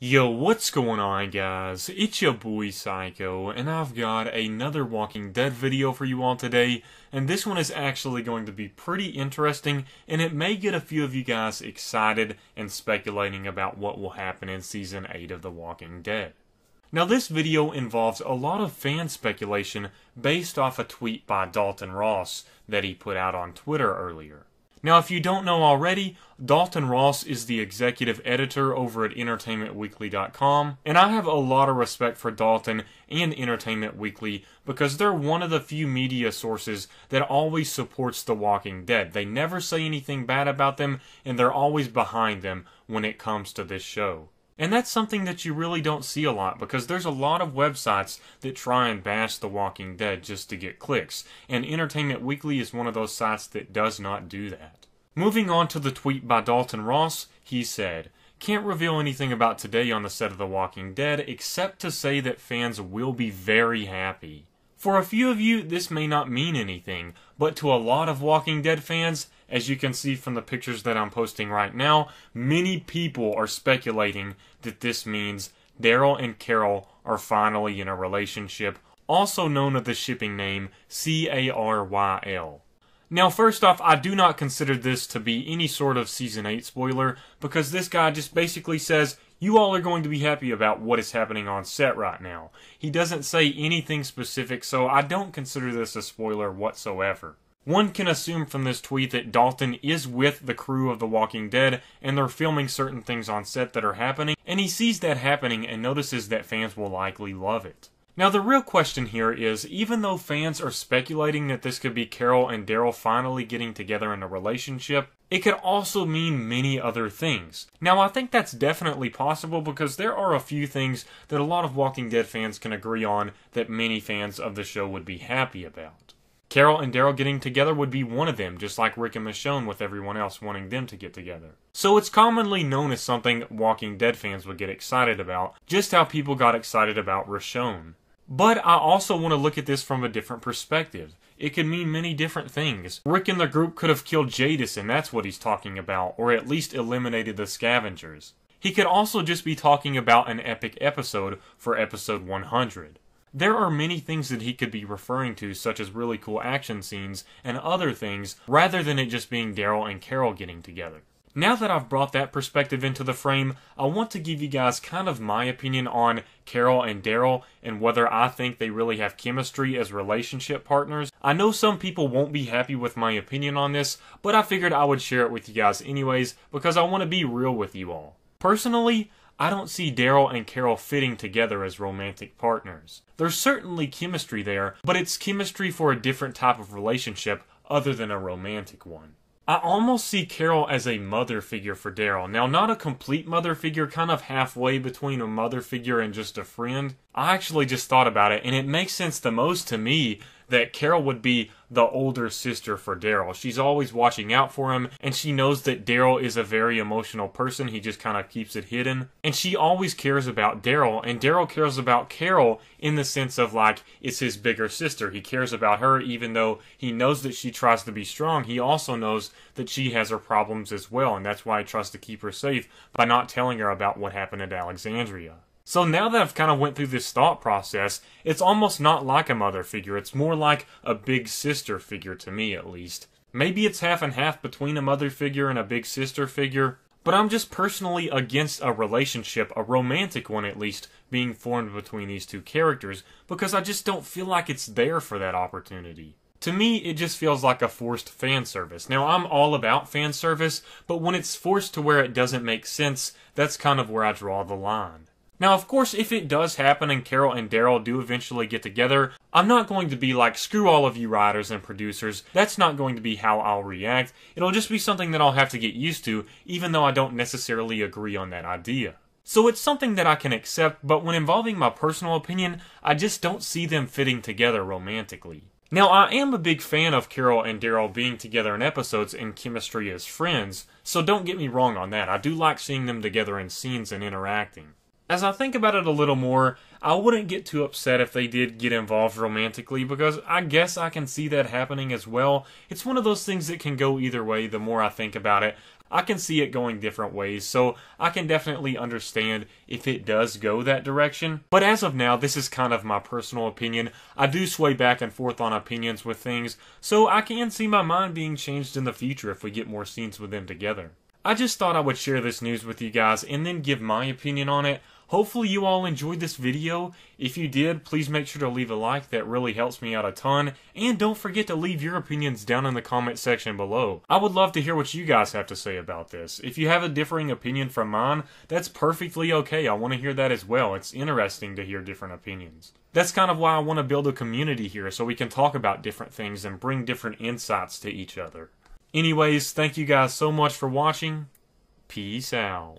Yo, what's going on, guys? It's your boy Psycho, and I've got another Walking Dead video for you all today, and this one is actually going to be pretty interesting, and it may get a few of you guys excited and speculating about what will happen in Season 8 of The Walking Dead. Now, this video involves a lot of fan speculation based off a tweet by Dalton Ross that he put out on Twitter earlier. Now, if you don't know already, Dalton Ross is the executive editor over at EntertainmentWeekly.com, and I have a lot of respect for Dalton and Entertainment Weekly because they're one of the few media sources that always supports The Walking Dead. They never say anything bad about them, and they're always behind them when it comes to this show. And that's something that you really don't see a lot because there's a lot of websites that try and bash The Walking Dead just to get clicks, and Entertainment Weekly is one of those sites that does not do that. Moving on to the tweet by Dalton Ross, he said, "Can't reveal anything about today on the set of The Walking Dead except to say that fans will be very happy." For a few of you, this may not mean anything, but to a lot of Walking Dead fans, as you can see from the pictures that I'm posting right now, many people are speculating that this means Daryl and Caryl are finally in a relationship, also known as the shipping name Caryl. Now, first off, I do not consider this to be any sort of Season 8 spoiler, because this guy just basically says, you all are going to be happy about what is happening on set right now. He doesn't say anything specific, so I don't consider this a spoiler whatsoever. One can assume from this tweet that Dalton is with the crew of The Walking Dead, and they're filming certain things on set that are happening, and he sees that happening and notices that fans will likely love it. Now, the real question here is, even though fans are speculating that this could be Caryl and Daryl finally getting together in a relationship, it could also mean many other things. Now, I think that's definitely possible because there are a few things that a lot of Walking Dead fans can agree on that many fans of the show would be happy about. Caryl and Daryl getting together would be one of them, just like Rick and Michonne with everyone else wanting them to get together. So it's commonly known as something Walking Dead fans would get excited about, just how people got excited about Michonne. But I also want to look at this from a different perspective. It could mean many different things. Rick and the group could have killed Jadis, and that's what he's talking about, or at least eliminated the scavengers. He could also just be talking about an epic episode for episode 100. There are many things that he could be referring to, such as really cool action scenes and other things, rather than it just being Daryl and Caryl getting together. Now that I've brought that perspective into the frame, I want to give you guys kind of my opinion on Caryl and Daryl and whether I think they really have chemistry as relationship partners. I know some people won't be happy with my opinion on this, but I figured I would share it with you guys anyways because I want to be real with you all. Personally, I don't see Daryl and Caryl fitting together as romantic partners. There's certainly chemistry there, but it's chemistry for a different type of relationship other than a romantic one. I almost see Caryl as a mother figure for Daryl. Now, not a complete mother figure, kind of halfway between a mother figure and just a friend. I actually just thought about it, and it makes sense the most to me that Caryl would be the older sister for Daryl. She's always watching out for him, and she knows that Daryl is a very emotional person. He just kind of keeps it hidden. And she always cares about Daryl, and Daryl cares about Caryl in the sense of, like, it's his bigger sister. He cares about her even though he knows that she tries to be strong. He also knows that she has her problems as well, and that's why he tries to keep her safe by not telling her about what happened at Alexandria. So now that I've kind of went through this thought process, it's almost not like a mother figure. It's more like a big sister figure to me, at least. Maybe it's half and half between a mother figure and a big sister figure, but I'm just personally against a relationship, a romantic one at least, being formed between these two characters because I just don't feel like it's there for that opportunity. To me, it just feels like a forced fan service. Now, I'm all about fan service, but when it's forced to where it doesn't make sense, that's kind of where I draw the line. Now, of course, if it does happen and Caryl and Daryl do eventually get together, I'm not going to be like, screw all of you writers and producers. That's not going to be how I'll react. It'll just be something that I'll have to get used to, even though I don't necessarily agree on that idea. So it's something that I can accept, but when involving my personal opinion, I just don't see them fitting together romantically. Now, I am a big fan of Caryl and Daryl being together in episodes and chemistry as friends, so don't get me wrong on that. I do like seeing them together in scenes and interacting. As I think about it a little more, I wouldn't get too upset if they did get involved romantically because I guess I can see that happening as well. It's one of those things that can go either way the more I think about it. I can see it going different ways, so I can definitely understand if it does go that direction. But as of now, this is kind of my personal opinion. I do sway back and forth on opinions with things, so I can see my mind being changed in the future if we get more scenes with them together. I just thought I would share this news with you guys and then give my opinion on it. Hopefully you all enjoyed this video. If you did, please make sure to leave a like. That really helps me out a ton. And don't forget to leave your opinions down in the comment section below. I would love to hear what you guys have to say about this. If you have a differing opinion from mine, that's perfectly okay. I want to hear that as well. It's interesting to hear different opinions. That's kind of why I want to build a community here, so we can talk about different things and bring different insights to each other. Anyways, thank you guys so much for watching. Peace out.